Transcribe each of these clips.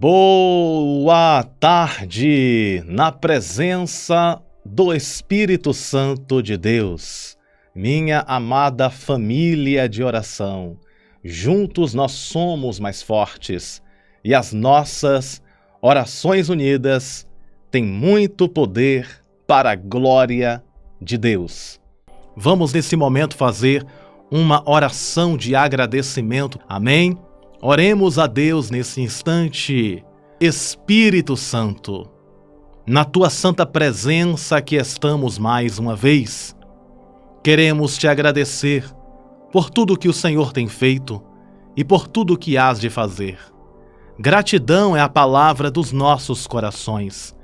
Boa tarde, na presença do Espírito Santo de Deus, minha amada família de oração. Juntos nós somos mais fortes e as nossas orações unidas têm muito poder para a glória de Deus. Vamos nesse momento fazer uma oração de agradecimento. Amém? Oremos a Deus nesse instante. Espírito Santo, na Tua santa presença aqui estamos mais uma vez. Queremos Te agradecer por tudo que o Senhor tem feito e por tudo que hás de fazer. Gratidão é a palavra dos nossos corações.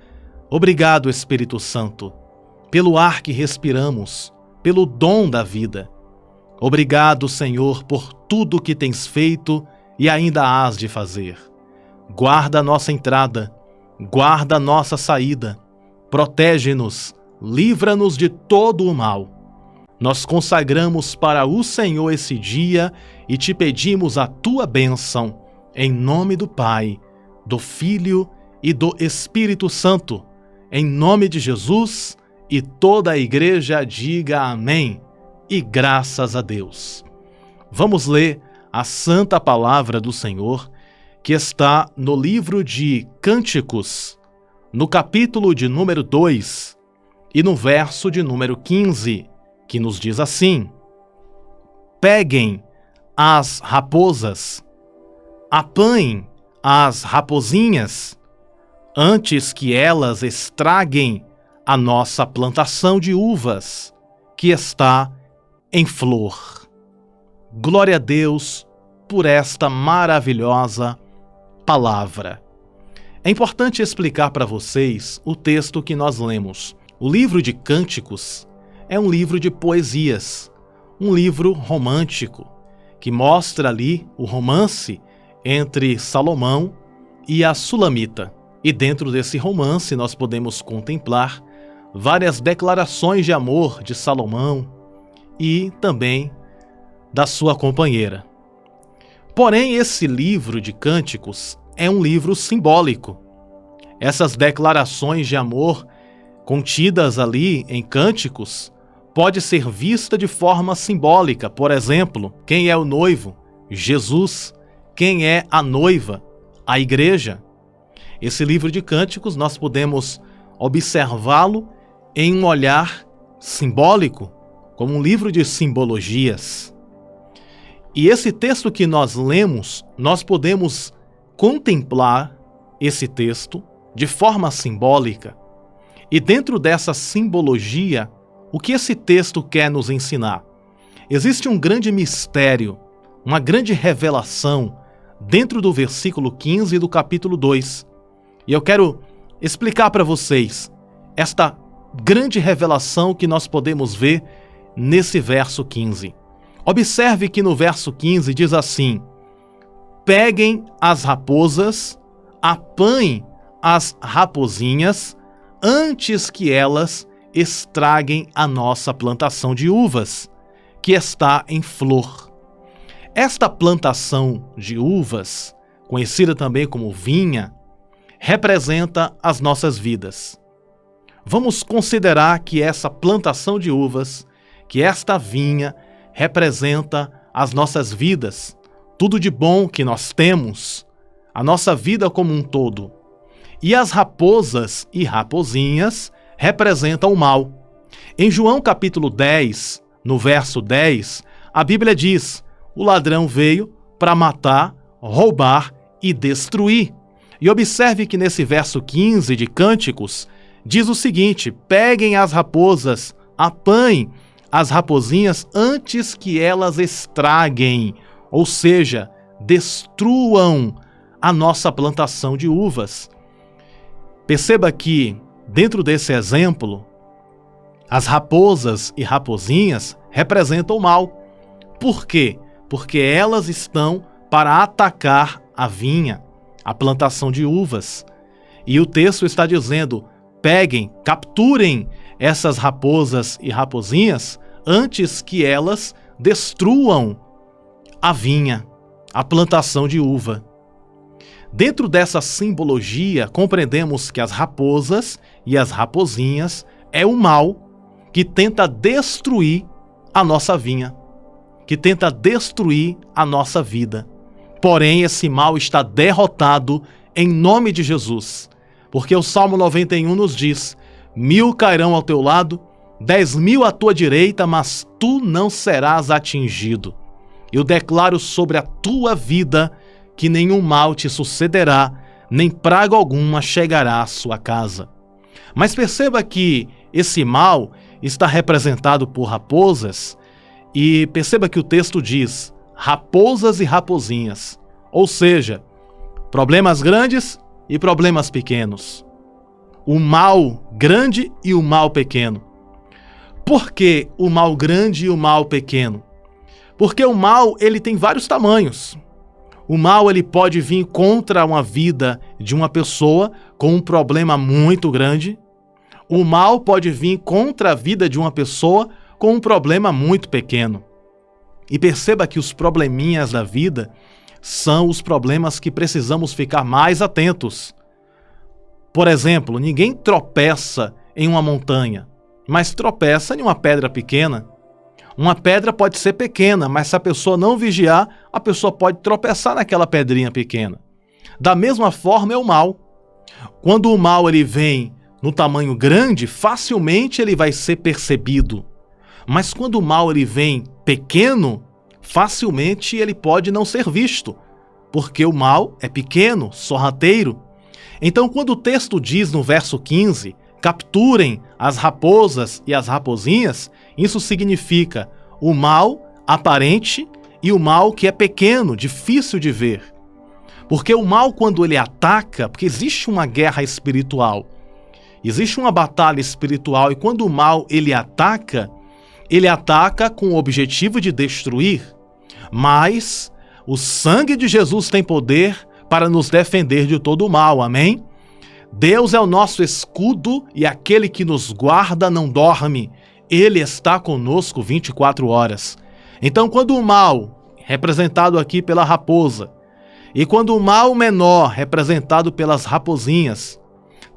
Obrigado, Espírito Santo, pelo ar que respiramos, pelo dom da vida. Obrigado, Senhor, por tudo que tens feito e ainda hás de fazer. Guarda a nossa entrada, guarda a nossa saída, protege-nos, livra-nos de todo o mal. Nós consagramos para o Senhor esse dia e te pedimos a tua bênção, em nome do Pai, do Filho e do Espírito Santo, em nome de Jesus, e toda a igreja diga amém, e graças a Deus. Vamos ler a santa palavra do Senhor, que está no livro de Cânticos, no capítulo de número 2 e no verso de número 15, que nos diz assim: Peguem as raposas, apanhem as rapozinhas, antes que elas estraguem a nossa plantação de uvas, que está em flor. Glória a Deus por esta maravilhosa palavra. É importante explicar para vocês o texto que nós lemos. O livro de Cânticos é um livro de poesias, um livro romântico, que mostra ali o romance entre Salomão e a Sulamita. E dentro desse romance nós podemos contemplar várias declarações de amor de Salomão e também da sua companheira. Porém, esse livro de Cânticos é um livro simbólico. Essas declarações de amor contidas ali em Cânticos pode ser vista de forma simbólica. Por exemplo, quem é o noivo? Jesus. Quem é a noiva? A igreja. Esse livro de Cânticos nós podemos observá-lo em um olhar simbólico, como um livro de simbologias. E esse texto que nós lemos, nós podemos contemplar esse texto de forma simbólica. E dentro dessa simbologia, o que esse texto quer nos ensinar? Existe um grande mistério, uma grande revelação dentro do versículo 15 do capítulo 2. E eu quero explicar para vocês esta grande revelação que nós podemos ver nesse verso 15. Observe que no verso 15 diz assim: Peguem as raposas, apanhem as rapozinhas, antes que elas estraguem a nossa plantação de uvas, que está em flor. Esta plantação de uvas, conhecida também como vinha, representa as nossas vidas. Vamos considerar que essa plantação de uvas, que esta vinha, representa as nossas vidas, tudo de bom que nós temos, a nossa vida como um todo. E as raposas e rapozinhas representam o mal. Em João capítulo 10, no verso 10, a Bíblia diz: o ladrão veio para matar, roubar e destruir. E observe que nesse verso 15 de Cânticos, diz o seguinte: Peguem as raposas, apanhem as rapozinhas antes que elas estraguem, ou seja, destruam a nossa plantação de uvas. Perceba que, dentro desse exemplo, as raposas e rapozinhas representam o mal. Por quê? Porque elas estão para atacar a vinha, a plantação de uvas. E o texto está dizendo: peguem, capturem essas raposas e rapozinhas antes que elas destruam a vinha, a plantação de uva. Dentro dessa simbologia, compreendemos que as raposas e as raposinhas é o mal que tenta destruir a nossa vinha, que tenta destruir a nossa vida. Porém, esse mal está derrotado em nome de Jesus, porque o Salmo 91 nos diz: 1000 cairão ao teu lado, 10.000 à tua direita, mas tu não serás atingido. Eu declaro sobre a tua vida que nenhum mal te sucederá, nem praga alguma chegará à sua casa. Mas perceba que esse mal está representado por raposas, e perceba que o texto diz raposas e raposinhas, ou seja, problemas grandes e problemas pequenos. O mal grande e o mal pequeno. Por que o mal grande e o mal pequeno? Porque o mal, ele tem vários tamanhos. O mal, ele pode vir contra uma vida de uma pessoa com um problema muito grande. O mal pode vir contra a vida de uma pessoa com um problema muito pequeno. E perceba que os probleminhas da vida são os problemas que precisamos ficar mais atentos. Por exemplo, ninguém tropeça em uma montanha, mas tropeça em uma pedra pequena. Uma pedra pode ser pequena, mas se a pessoa não vigiar, a pessoa pode tropeçar naquela pedrinha pequena. Da mesma forma é o mal. Quando o mal ele vem no tamanho grande, facilmente ele vai ser percebido. Mas quando o mal ele vem pequeno, facilmente ele pode não ser visto, porque o mal é pequeno, sorrateiro. Então, quando o texto diz no verso 15, capturem as raposas e as raposinhas, isso significa o mal aparente e o mal que é pequeno, difícil de ver. Porque o mal, quando ele ataca, porque existe uma guerra espiritual, existe uma batalha espiritual, e quando o mal ele ataca com o objetivo de destruir, mas o sangue de Jesus tem poder para nos defender de todo o mal, amém? Deus é o nosso escudo e aquele que nos guarda não dorme. Ele está conosco 24 horas. Então, quando o mal, representado aqui pela raposa, e quando o mal menor, representado pelas raposinhas,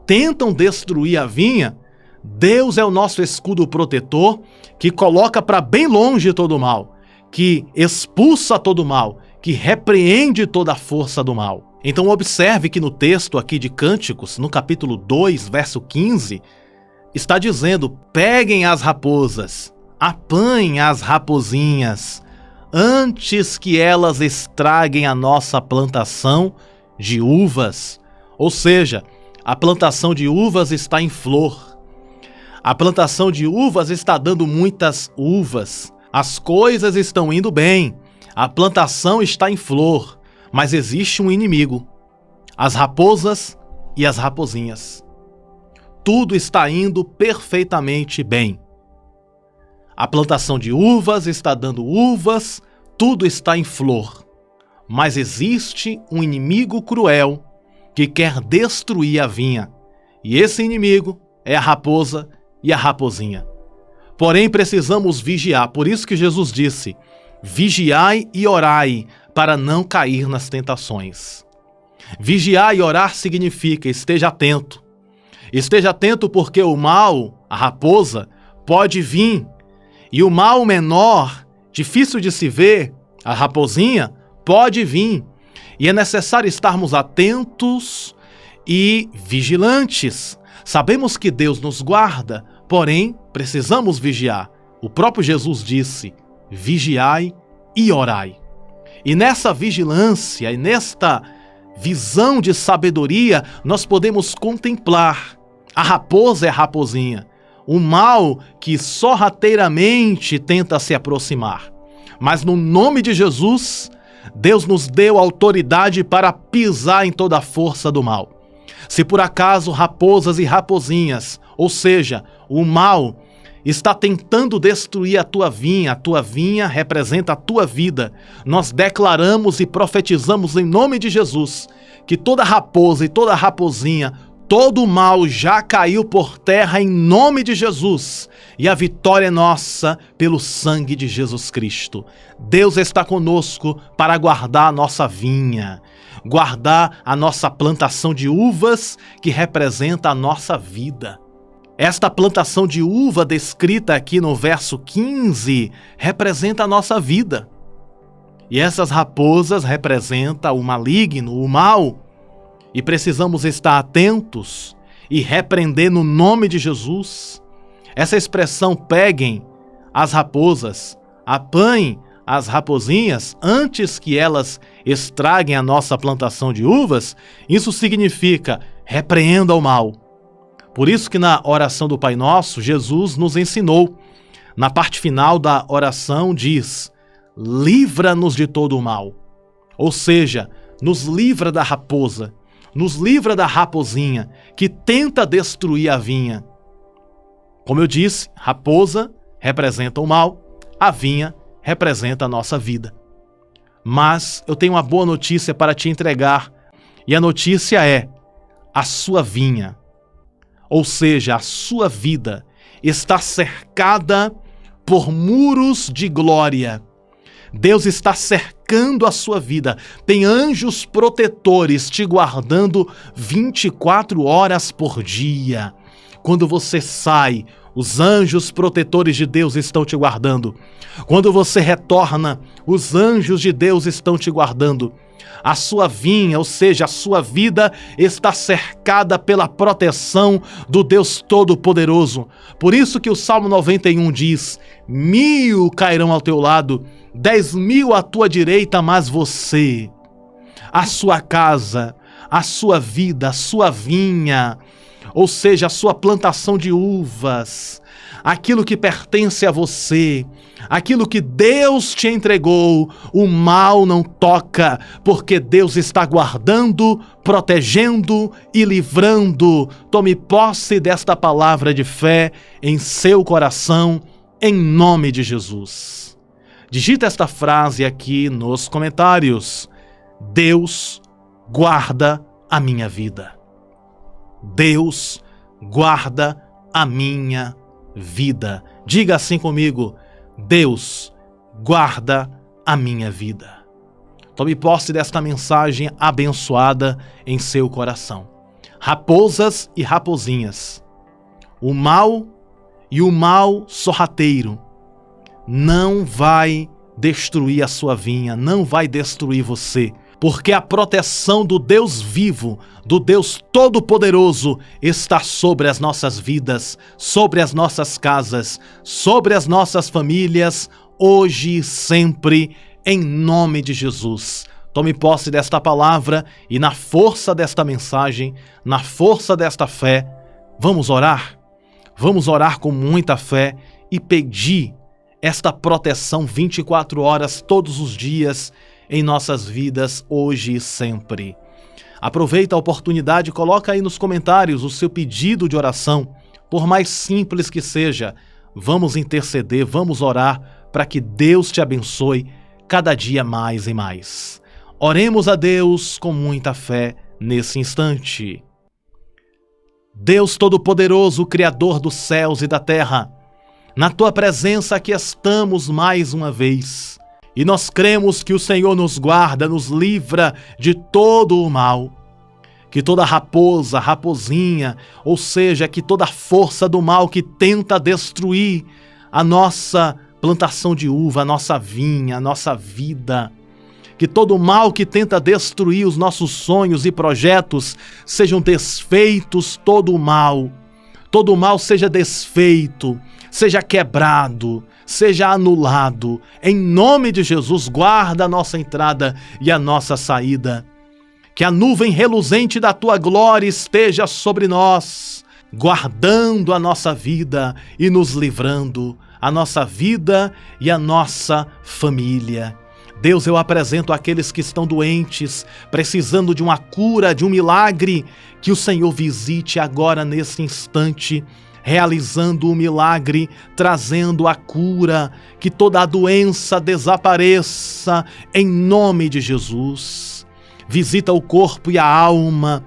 tentam destruir a vinha, Deus é o nosso escudo protetor que coloca para bem longe todo o mal, que expulsa todo o mal, que repreende toda a força do mal. Então observe que no texto aqui de Cânticos, no capítulo 2, verso 15, está dizendo: peguem as raposas, apanhem as raposinhas, antes que elas estraguem a nossa plantação de uvas. Ou seja, a plantação de uvas está em flor. A plantação de uvas está dando muitas uvas. As coisas estão indo bem. A plantação está em flor. Mas existe um inimigo, as raposas e as raposinhas. Tudo está indo perfeitamente bem. A plantação de uvas está dando uvas, tudo está em flor. Mas existe um inimigo cruel que quer destruir a vinha. E esse inimigo é a raposa e a raposinha. Porém, precisamos vigiar. Por isso que Jesus disse: vigiai e orai, para não cair nas tentações. Vigiar e orar significa esteja atento. Esteja atento porque o mal, a raposa, pode vir. E o mal menor, difícil de se ver, a raposinha, pode vir. E é necessário estarmos atentos e vigilantes. Sabemos que Deus nos guarda, porém precisamos vigiar. O próprio Jesus disse: vigiai e orai. E nessa vigilância e nesta visão de sabedoria, nós podemos contemplar a raposa e a raposinha, o mal que sorrateiramente tenta se aproximar. Mas no nome de Jesus, Deus nos deu autoridade para pisar em toda a força do mal. Se por acaso raposas e raposinhas, ou seja, o mal, está tentando destruir a tua vinha representa a tua vida, nós declaramos e profetizamos em nome de Jesus que toda raposa e toda raposinha, todo o mal já caiu por terra em nome de Jesus, e a vitória é nossa pelo sangue de Jesus Cristo. Deus está conosco para guardar a nossa vinha. guardar a nossa plantação de uvas, que representa a nossa vida. Esta plantação de uva descrita aqui no verso 15 representa a nossa vida. E essas raposas representam o maligno, o mal. E precisamos estar atentos e repreender no nome de Jesus. Essa expressão peguem as raposas, apanhem as raposinhas antes que elas estraguem a nossa plantação de uvas, isso significa repreenda o mal. Por isso que na oração do Pai Nosso, Jesus nos ensinou. Na parte final da oração diz, livra-nos de todo o mal. Ou seja, nos livra da raposa, nos livra da raposinha que tenta destruir a vinha. Como eu disse, raposa representa o mal, a vinha representa a nossa vida. Mas eu tenho uma boa notícia para te entregar, e a notícia é: a sua vinha, ou seja, a sua vida, está cercada por muros de glória. Deus está cercando a sua vida. Tem anjos protetores te guardando 24 horas por dia. Quando você sai, os anjos protetores de Deus estão te guardando. Quando você retorna, os anjos de Deus estão te guardando. A sua vinha, ou seja, a sua vida, está cercada pela proteção do Deus Todo-Poderoso. Por isso que o Salmo 91 diz, 1000 cairão ao teu lado, 10.000 à tua direita, mas você, a sua casa, a sua vida, a sua vinha, ou seja, a sua plantação de uvas, aquilo que pertence a você, aquilo que Deus te entregou, o mal não toca, porque Deus está guardando, protegendo e livrando. Tome posse desta palavra de fé em seu coração, em nome de Jesus. Digita esta frase aqui nos comentários. Deus guarda a minha vida. Deus guarda a minha vida. Diga assim comigo, Deus guarda a minha vida. Tome posse desta mensagem abençoada em seu coração. Raposas e raposinhas, o mal e o mal sorrateiro não vai destruir a sua vinha, não vai destruir você, porque a proteção do Deus vivo, do Deus Todo-Poderoso, está sobre as nossas vidas, sobre as nossas casas, sobre as nossas famílias, hoje e sempre, em nome de Jesus. Tome posse desta palavra e na força desta mensagem, na força desta fé, vamos orar? Vamos orar com muita fé e pedir esta proteção 24 horas, todos os dias, em nossas vidas, hoje e sempre. Aproveita a oportunidade e coloca aí nos comentários o seu pedido de oração, por mais simples que seja. Vamos interceder, vamos orar para que Deus te abençoe cada dia mais e mais. Oremos a Deus com muita fé nesse instante. Deus Todo-Poderoso, Criador dos céus e da terra, na Tua presença aqui estamos mais uma vez. E nós cremos que o Senhor nos guarda, nos livra de todo o mal. Que toda raposa, raposinha, ou seja, que toda força do mal que tenta destruir a nossa plantação de uva, a nossa vinha, a nossa vida, que todo mal que tenta destruir os nossos sonhos e projetos sejam desfeitos, todo o mal seja desfeito, seja quebrado, seja anulado. Em nome de Jesus, guarda a nossa entrada e a nossa saída. Que a nuvem reluzente da Tua glória esteja sobre nós, guardando a nossa vida e nos livrando, a nossa vida e a nossa família. Deus, eu apresento aqueles que estão doentes, precisando de uma cura, de um milagre, que o Senhor visite agora nesse instante, realizando o milagre, trazendo a cura, que toda a doença desapareça em nome de Jesus. Visita o corpo e a alma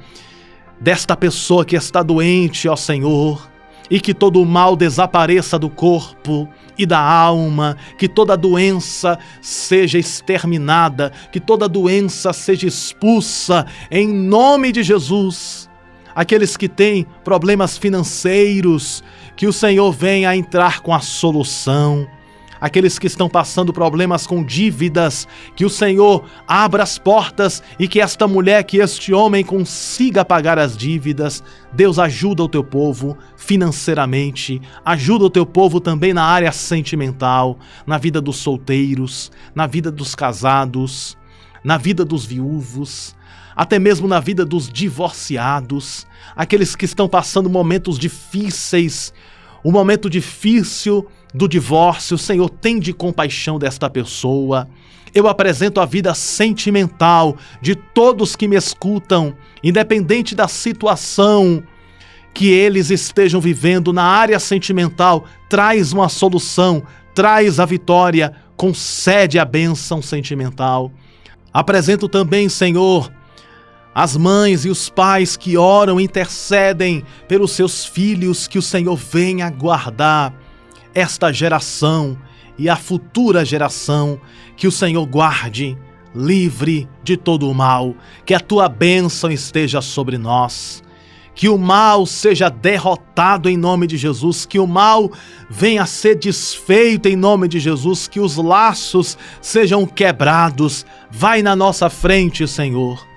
desta pessoa que está doente, ó Senhor, e que todo o mal desapareça do corpo e da alma, que toda doença seja exterminada, que toda doença seja expulsa em nome de Jesus. Aqueles que têm problemas financeiros, que o Senhor venha entrar com a solução. Aqueles que estão passando problemas com dívidas, que o Senhor abra as portas e que esta mulher, que este homem consiga pagar as dívidas. Deus, ajuda o teu povo financeiramente, ajuda o teu povo também na área sentimental, na vida dos solteiros, na vida dos casados, na vida dos viúvos, até mesmo na vida dos divorciados, aqueles que estão passando momentos difíceis, o momento difícil do divórcio. Senhor, tende compaixão desta pessoa. Eu apresento a vida sentimental de todos que me escutam, independente da situação que eles estejam vivendo na área sentimental. Traz uma solução, traz a vitória, concede a bênção sentimental. Apresento também, Senhor, as mães e os pais que oram, intercedem pelos seus filhos, que o Senhor venha guardar esta geração e a futura geração, que o Senhor guarde, livre de todo o mal, que a tua bênção esteja sobre nós, que o mal seja derrotado em nome de Jesus, que o mal venha a ser desfeito em nome de Jesus, que os laços sejam quebrados. Vai na nossa frente, Senhor.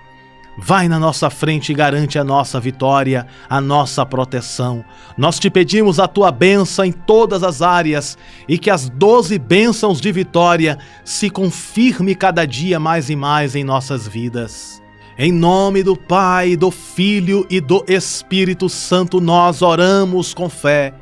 Vai na nossa frente e garante a nossa vitória, a nossa proteção. Nós te pedimos a tua bênção em todas as áreas e que as 12 bênçãos de vitória se confirme cada dia mais e mais em nossas vidas. Em nome do Pai, do Filho e do Espírito Santo, nós oramos com fé.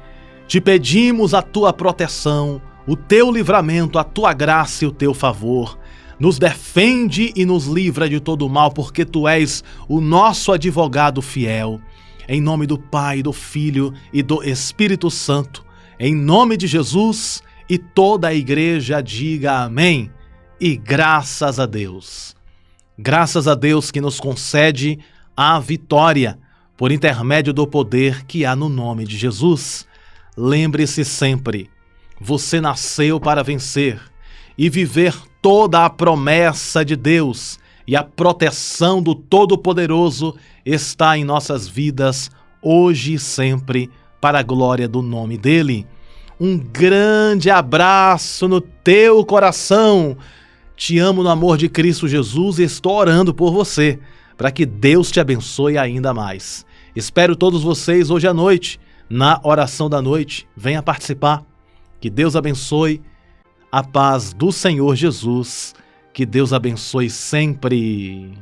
Te pedimos a tua proteção, o teu livramento, a tua graça e o teu favor. Nos defende e nos livra de todo o mal, porque tu és o nosso advogado fiel. Em nome do Pai, do Filho e do Espírito Santo, em nome de Jesus, e toda a igreja diga amém. E graças a Deus. Graças a Deus que nos concede a vitória por intermédio do poder que há no nome de Jesus. Lembre-se sempre, você nasceu para vencer e viver toda a promessa de Deus, e a proteção do Todo-Poderoso está em nossas vidas, hoje e sempre, para a glória do nome dEle. Um grande abraço no teu coração. Te amo no amor de Cristo Jesus e estou orando por você, para que Deus te abençoe ainda mais. Espero todos vocês hoje à noite, na oração da noite. Venha participar. Que Deus abençoe. A paz do Senhor Jesus, que Deus abençoe sempre.